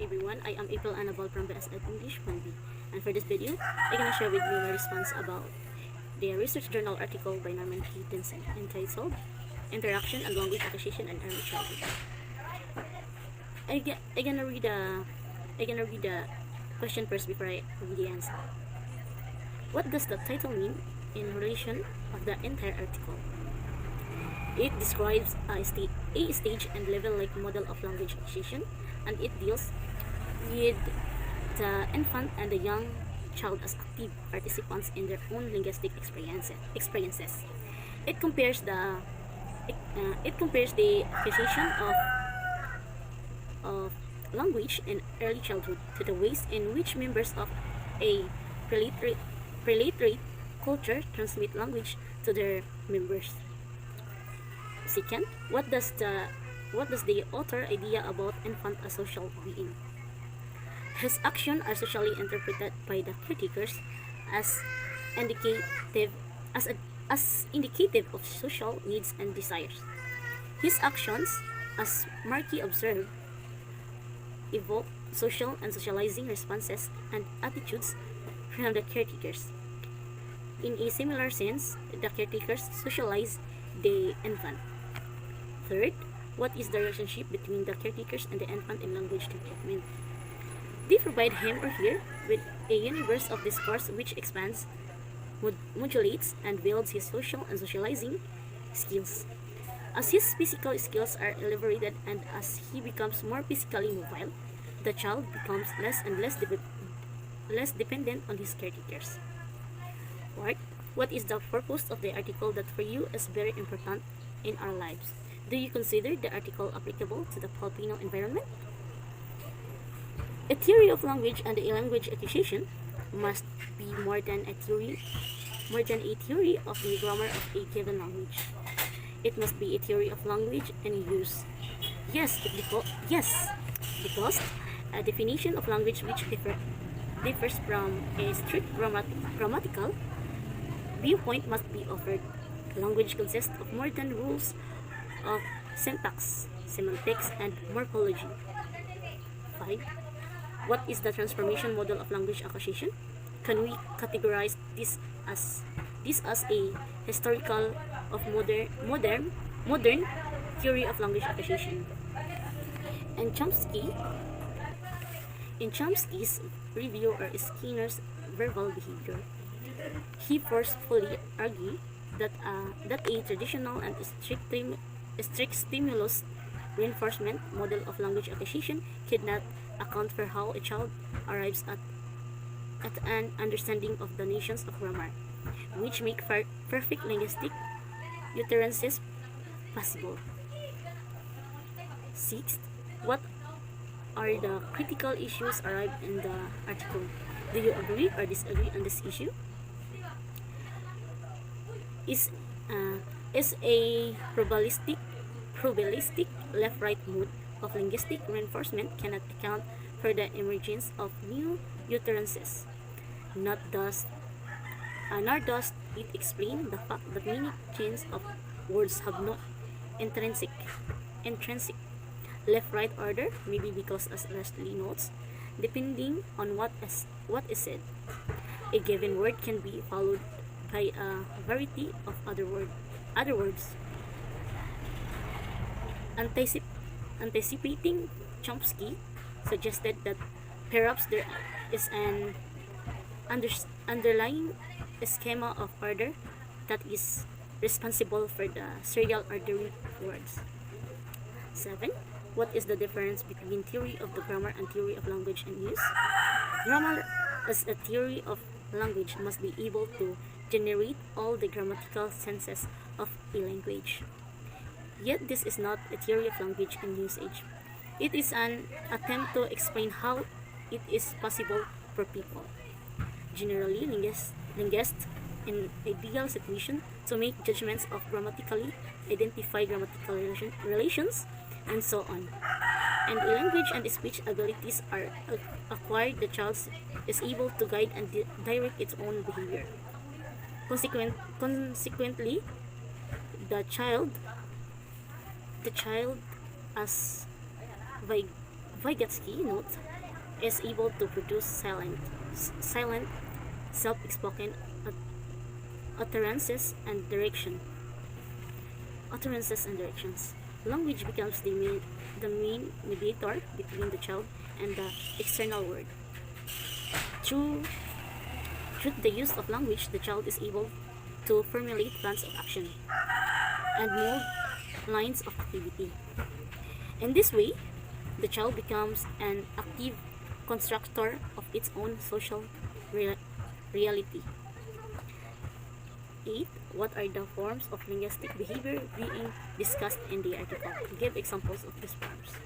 everyone, I am April Annabelle from BSED English 1B, and for this video, I'm gonna share with you my response about the research journal article by Norman P. Denzin entitled Interaction and Language Acquisition in Early Childhood. I'm gonna read the question first before I read the answer. What does the title mean in relation of the entire article? It describes a stage and level-like model of language acquisition, and it deals with the infant and the young child as active participants in their own linguistic experiences. It compares the acquisition of language in early childhood to the ways in which members of a preliterate culture transmit language to their members. Second, what does the author idea about infant a social being? His actions are socially interpreted by the criticers as indicative of social needs and desires. His actions, as Markey observed, evoke social and socializing responses and attitudes from the caretakers. In a similar sense, the caretakers socialize the infant. Third, what is the relationship between the caretakers and the infant in language development? They provide him or her with a universe of discourse which expands, modulates, and builds his social and socializing skills. As his physical skills are elevated and as he becomes more physically mobile, the child becomes less and less dependent on his caretakers. Fourth, what is the purpose of the article that for you is very important in our lives? Do you consider the article applicable to the Filipino environment? A theory of language and a language acquisition must be more than a theory of the grammar of a given language. It must be a theory of language and use. Yes, because a definition of language which differs from a strict grammatical viewpoint must be offered. Language consists of more than rules of syntax, semantics, and morphology. 5. What is the transformation model of language acquisition? Can we categorize this as a historical of modern theory of language acquisition? In Chomsky's review or Skinner's verbal behavior, he forcefully argued that a traditional and strict stimulus reinforcement model of language acquisition cannot account for how a child arrives at an understanding of the notions of grammar, which make perfect linguistic utterances possible. Sixth, what are the critical issues arrived in the article? Do you agree or disagree on this issue? Is a probabilistic left-right mode of linguistic reinforcement cannot account for the emergence of new utterances. Nor does it explain the fact that many chains of words have no intrinsic left-right order, maybe because, as Leslie notes, depending on what is said, a given word can be followed by a variety of other words. Anticipating Chomsky suggested that perhaps there is an underlying schema of order that is responsible for the serial ordering of words. 7. What is the difference between theory of the grammar and theory of language and use? Grammar as a theory of language must be able to generate all the grammatical senses of a language. Yet this is not a theory of language and usage. It is an attempt to explain how it is possible for people, generally linguists in ideal situation, to make judgments of grammatically, identify grammatical relations, and so on. And language and speech abilities are acquired. The child is able to guide and direct its own behavior. Consequently, the child as Vygotsky notes is able to produce silent, self-spoken utterances and directions. Language becomes the main mediator between the child and the external world. Through the use of language, the child is able to formulate plans of action and mold lines of activity. In this way, the child becomes an active constructor of its own social reality. 8. What are the forms of linguistic behavior being discussed in the article? Give examples of these forms.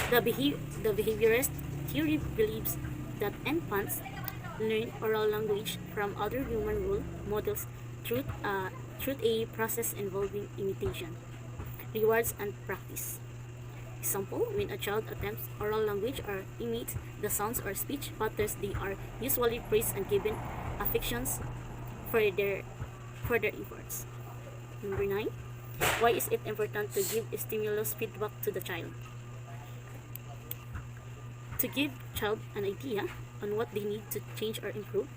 The behaviorist theory believes that infants learn oral language from other human role models through a process involving imitation, rewards, and practice. Example, when a child attempts oral language or imitates the sounds or speech patterns, they are usually praised and given affections for their efforts. Number 9. Why is it important to give stimulus feedback to the child? To give child an idea on what they need to change or improve,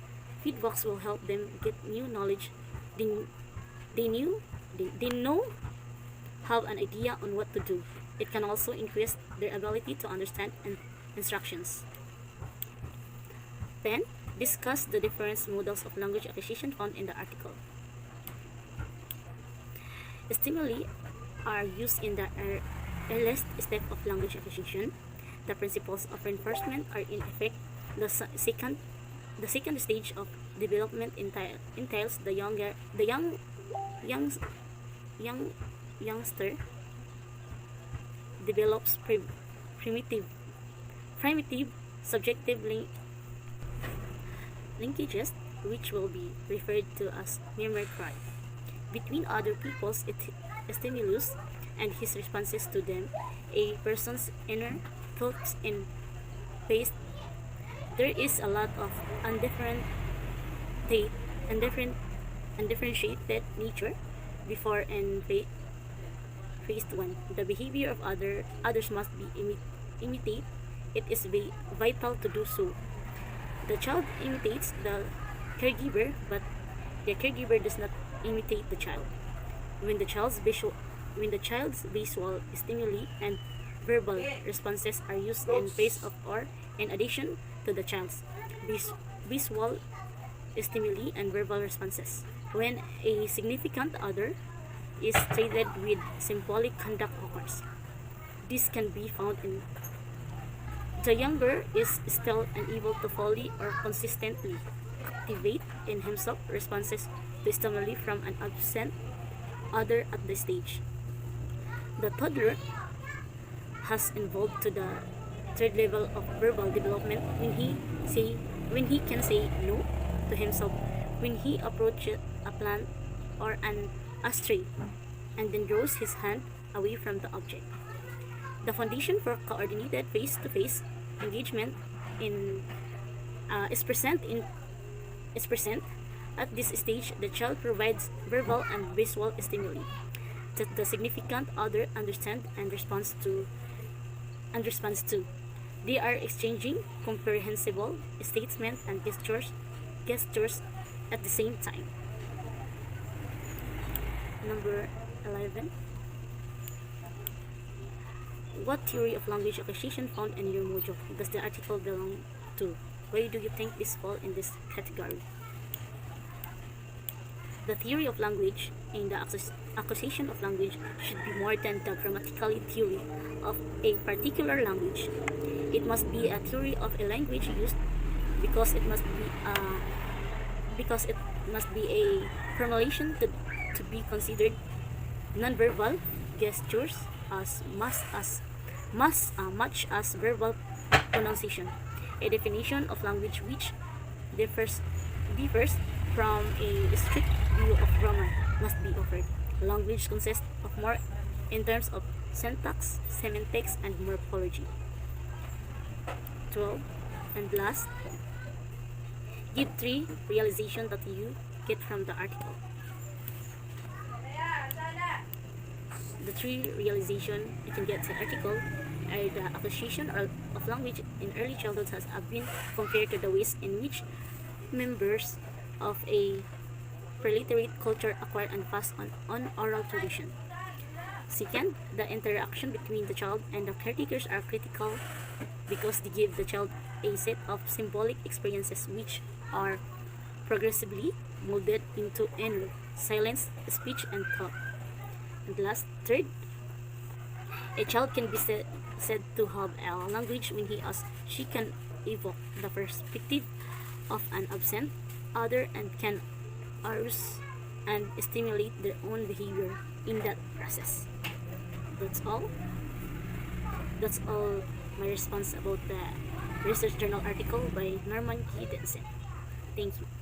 feedbacks will help them get new knowledge. They know have an idea on what to do. It can also increase their ability to understand instructions. 10. Discuss the different models of language acquisition found in the article. Stimuli are used in the earliest step of language acquisition. The principles of reinforcement are in effect. The second stage of development entails the youngster develops primitive subjective linkages, which will be referred to as mimicry, between other people's stimulus and his responses to them. A person's inner thoughts and pace. There is a lot of undifferentiated nature before and phase 1. The behavior of others must be imitated. It is vital to do so. The child imitates the caregiver, but the caregiver does not imitate the child. When the child's visual stimuli and verbal responses are used in place of or in addition to the child's visual stimuli and verbal responses. When a significant other is treated with symbolic conduct occurs. This can be found in the younger is still unable to fully or consistently activate in himself responses to stimuli from an absent other at the stage. The toddler has evolved to the third level of verbal development when he can say no to himself, when he approaches a plant or an ashtray and then draws his hand away from the object. The foundation for coordinated face-to-face engagement is present at this stage. The child provides verbal and visual stimuli that the significant other understands and responds to. They are exchanging comprehensible statements and gestures at the same time. Number 11. What theory of language acquisition found in your module does the article belong to? Why do you think this falls in this category? The theory of language and the acquisition of language should be more than the grammatical theory of a particular language. It must be a theory of a language used because it must be a formulation to be considered nonverbal gestures as much as verbal pronunciation. A definition of language which differs from a strict view of grammar must be offered. Language consists of more in terms of syntax, semantics, and morphology. 12. And last, give 3 realizations that you get from the article. The 3 realizations you can get from the article The acquisition of language in early childhood has been compared to the ways in which members of a preliterate culture acquire and pass on oral tradition. Second, the interaction between the child and the caretakers are critical because they give the child a set of symbolic experiences which are progressively molded into inner silence, speech, and thought. And last, third, a child can be said to have a language when he or she can evoke the perspective of an absent other and can arouse and stimulate their own behavior in that process. That's all. That's all my response about the research journal article by Norman K. Denzin. Thank you.